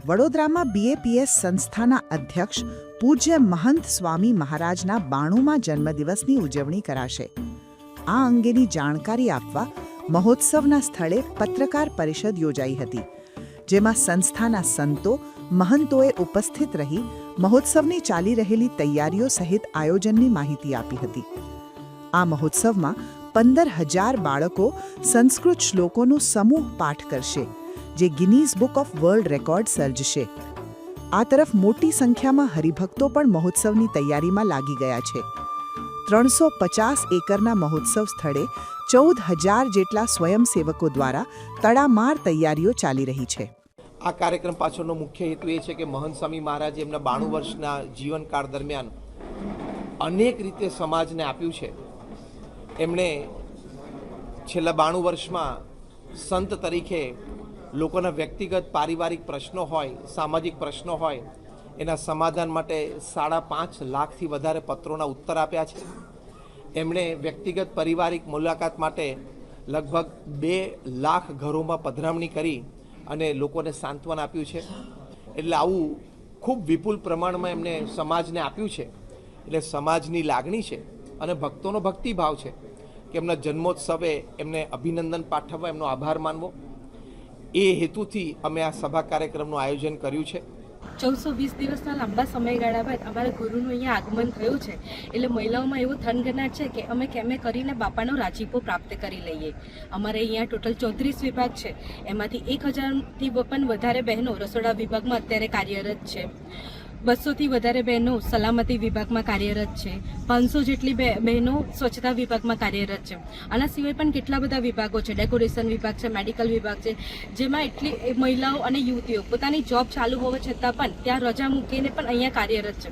વડોદરામાં બીએપીએસ સંસ્થાના અધ્યક્ષ પૂજ્ય મહંત સ્વામી મહારાજના 92મા જન્મદિવસની ઉજવણી કરાશે. આ અંગેની જાણકારી આપવા મહોત્સવના સ્થળે પત્રકાર પરિષદ યોજાઈ હતી, જેમાં સંસ્થાના સંતો મહંતોએ ઉપસ્થિત રહી મહોત્સવની ચાલી રહેલી તૈયારીઓ સહિત આયોજનની માહિતી આપી હતી. આ મહોત્સવમાં 15,000 બાળકો સંસ્કૃત શ્લોકોનું સમૂહ પાઠ કરશે, જે Guinness book of world record સર્જશે. આ તરફ મોટી સંખ્યામાં હરિભક્તો પણ મહોત્સવની તૈયારીમાં લાગી ગયા છે. 350 એકરના મહોત્સવ સ્થળે 14,000 જેટલા સ્વયંસેવકો દ્વારા તડામાર તૈયારીઓ ચાલી રહી છે. આ કાર્યક્રમ પાછળનો મુખ્ય હેતુ એ છે કે મહંત સ્વામી મહારાજે એમના 92 વર્ષના જીવનકાળ દરમિયાન અનેક રીતે સમાજને આપ્યું છે. એમણે છેલ્લા 92 વર્ષમાં સંત તરીકે લોકોના વ્યક્તિગત પારિવારિક પ્રશ્નો હોય, સામાજિક પ્રશ્નો હોય, એના સમાધાન માટે 5.5 લાખથી વધારે પત્રોના ઉત્તર આપ્યા છે. એમણે વ્યક્તિગત પારિવારિક મુલાકાત માટે લગભગ 2 લાખ ઘરોમાં પધરામણી કરી અને લોકોને સાંત્વન આપ્યું છે. એટલે આવું ખૂબ વિપુલ પ્રમાણમાં એમને સમાજને આપ્યું છે. એટલે સમાજની લાગણી છે અને ભક્તોનો ભક્તિભાવ છે કે એમના જન્મોત્સવે એમને અભિનંદન પાઠવવા, એમનો આભાર માનવો, એ હેતુથી અમે આ સભા કાર્યક્રમનું આયોજન કર્યું છે. 1420 દિવસના લાંબા સમયગાળા બાદ અમારા ગુરુનું અહીંયા આગમન થયું છે. એટલે મહિલાઓમાં એવું થનગનાટ છે કે અમે કેમે કરીને બાપાનો રાજીપો પ્રાપ્ત કરી લઈએ. અમારે અહીંયા ટોટલ 34 વિભાગ છે, એમાંથી 1000થી પણ વધારે બહેનો રસોડા વિભાગમાં અત્યારે કાર્યરત છે. 200થી વધારે બહેનો સલામતી વિભાગમાં કાર્યરત છે. 500 જેટલી બહેનો સ્વચ્છતા વિભાગમાં કાર્યરત છે. આના સિવાય પણ કેટલા બધા વિભાગો છે, ડેકોરેશન વિભાગ છે, મેડિકલ વિભાગ છે, જેમાં એટલી મહિલાઓ અને યુવતીઓ પોતાની જોબ ચાલુ હોવા છતાં પણ ત્યાં રજા મૂકીને પણ અહીંયા કાર્યરત છે.